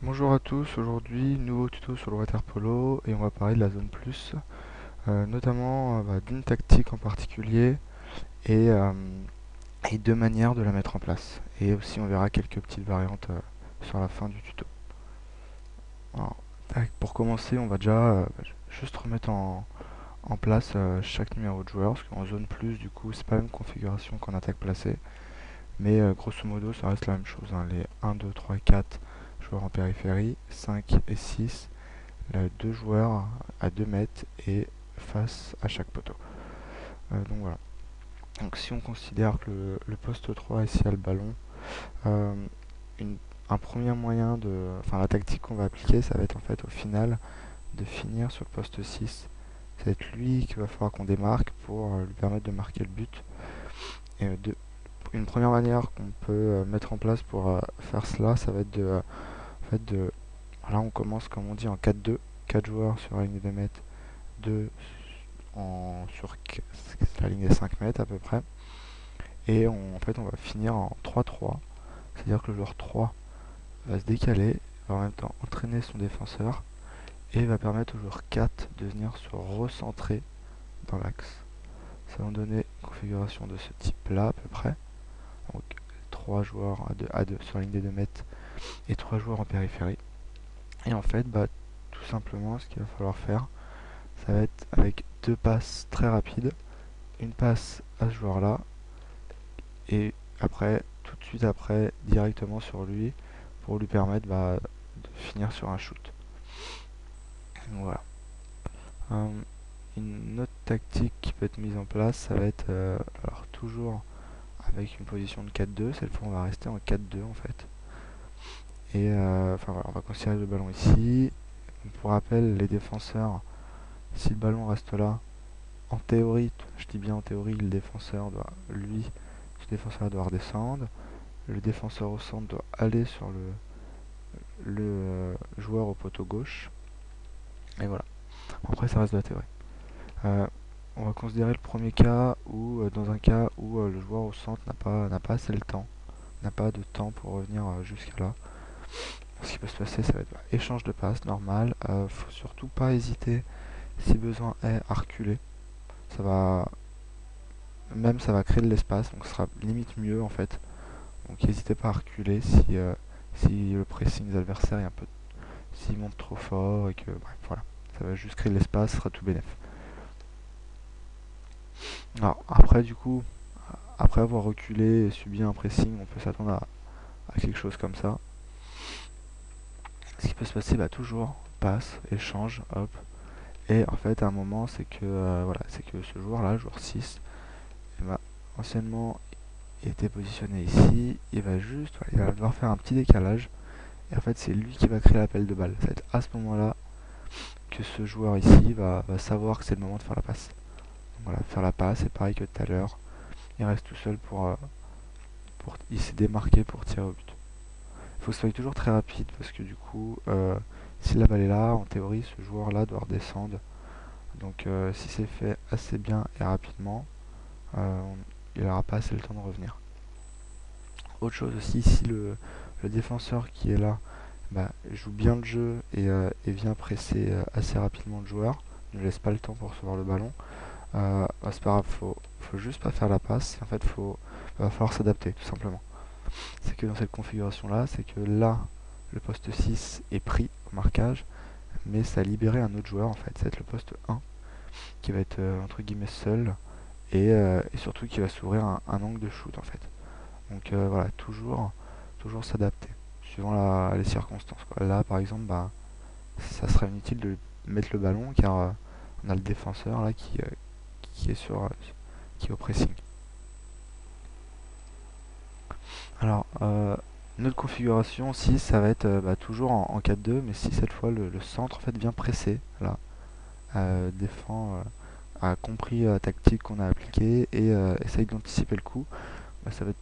Bonjour à tous, aujourd'hui nouveau tuto sur le water polo et on va parler de la zone plus, notamment d'une tactique en particulier et, euh, et deux manières de la mettre en place. Et aussi on verra quelques petites variantes sur la fin du tuto. Alors, pour commencer on va déjà juste remettre en place chaque numéro de joueur, parce qu'en zone plus du coup c'est pas la même configuration qu'en attaque placée, mais grosso modo ça reste la même chose, hein. Les 1, 2, 3 et 4 joueurs en périphérie, 5 et 6 deux joueurs à 2 mètres et face à chaque poteau. Donc voilà. Donc si on considère que le poste 3 ici a le ballon, euh, une- un premier moyen de... Enfin la tactique qu'on va appliquer, ça va être en fait au final de finir sur le poste 6. Ça va être lui qu'il va falloir qu'on démarque pour lui permettre de marquer le but. Et une première manière qu'on peut mettre en place pour faire cela, ça va être en fait de... Là on commence comme on dit en 4-2, 4 joueurs sur la ligne de mètres, 2 sur la ligne des 5 mètres à peu près. Et en fait, on va finir en 3-3. C'est-à-dire que le joueur 3 va se décaler, va en même temps entraîner son défenseur et va permettre au joueur 4 de venir se recentrer dans l'axe. Ça va nous donner une configuration de ce type-là à peu près. Donc 3 joueurs à deux sur la ligne des 2 mètres et 3 joueurs en périphérie. Et en fait, tout simplement, ce qu'il va falloir faire, ça va être avec deux passes très rapides. Une passe à ce joueur-là et après, tout de suite après, directement sur lui pour lui permettre de finir sur un shoot. Donc voilà. Euh, une autre tactique qui peut être mise en place, ça va être alors toujours avec une position de 4-2. Cette fois, on va rester en 4-2 en fait. Et enfin voilà, on va considérer le ballon ici. Pour rappel, les défenseurs, si le ballon reste là, en théorie, je dis bien en théorie, le défenseur doit, lui, ce défenseur doit redescendre. Le défenseur au centre doit aller sur le joueur au poteau gauche. Et voilà. Après, ça reste de la théorie. Euh, on va considérer le premier cas où, dans un cas où le joueur au centre n'a pas assez le temps, n'a pas de temps pour revenir jusqu'à là. Ce qui peut se passer, ça va être échange de passes normal. Faut surtout pas hésiter, si besoin est, à reculer. Ça va, même ça va créer de l'espace, donc ce sera limite mieux en fait. Donc n'hésitez pas à reculer si le pressing des adversaires est un peu, s'il monte trop fort et que, bref, voilà, ça va juste créer de l'espace, ce sera tout bénef. Alors après du coup, après avoir reculé et subi un pressing, on peut s'attendre à quelque chose comme ça. Ce qui peut se passer, toujours passe, échange, hop. Et en fait, à un moment, c'est que voilà, c'est que ce joueur-là, joueur 6, anciennement il était positionné ici. Il va juste, voilà, il va devoir faire un petit décalage. Et en fait, c'est lui qui va créer l'appel de balle. Ça va être à ce moment-là que ce joueur ici va savoir que c'est le moment de faire la passe. Donc voilà, faire la passe, c'est pareil que tout à l'heure. Il reste tout seul il s'est démarqué pour tirer au but. Il faut que ce soit toujours très rapide parce que du coup, si la balle est là, en théorie, ce joueur-là doit redescendre. Donc si c'est fait assez bien et rapidement, euh, il n'aura pas assez le temps de revenir. Autre chose aussi, si le défenseur qui est là joue bien le jeu et vient presser assez rapidement le joueur, ne laisse pas le temps pour recevoir le ballon, c'est pas grave, faut juste pas faire la passe. En fait, va falloir s'adapter tout simplement. C'est que dans cette configuration là, c'est que là, le poste 6 est pris au marquage, mais ça a libéré un autre joueur en fait, ça va être le poste 1 qui va être entre guillemets seul et surtout qui va s'ouvrir un angle de shoot en fait. Donc voilà, toujours s'adapter suivant les circonstances, quoi. Là par exemple, ça serait inutile de mettre le ballon car on a le défenseur là qui est qui est au pressing. Alors, notre configuration, si ça va être toujours en 4-2, mais si cette fois le centre en fait vient presser, là, défend, a compris la tactique qu'on a appliquée et essaye d'anticiper le coup, ça va être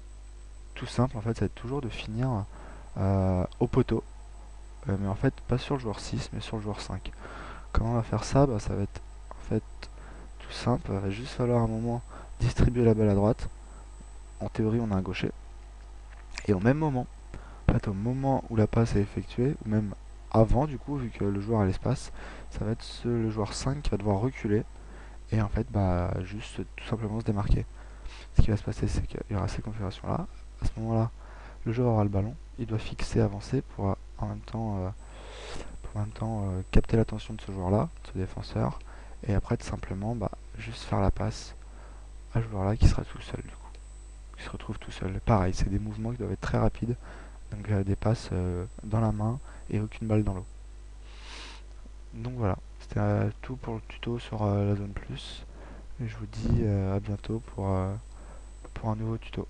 tout simple en fait, ça va être toujours de finir au poteau, mais en fait pas sur le joueur 6 mais sur le joueur 5. Comment on va faire ça? Ça va être en fait tout simple, il va juste falloir un moment distribuer la balle à droite. En théorie on a un gaucher, et au même moment fait, au moment où la passe est effectuée, ou même avant, du coup, vu que le joueur a l'espace, ça va être le joueur 5 qui va devoir reculer et en fait, bah, juste tout simplement se démarquer. Ce qui va se passer, c'est qu'il y aura ces configurations-là. À ce moment-là, le joueur aura le ballon, il doit fixer, avancer pour en même temps capter l'attention de ce joueur-là, de ce défenseur, et après tout simplement bah, juste faire la passe à ce joueur-là qui sera tout seul du coup, qui se retrouve tout seul. Pareil, c'est des mouvements qui doivent être très rapides, donc des passes dans la main et aucune balle dans l'eau. Donc voilà, c'était tout pour le tuto sur la zone plus, et je vous dis à bientôt pour un nouveau tuto.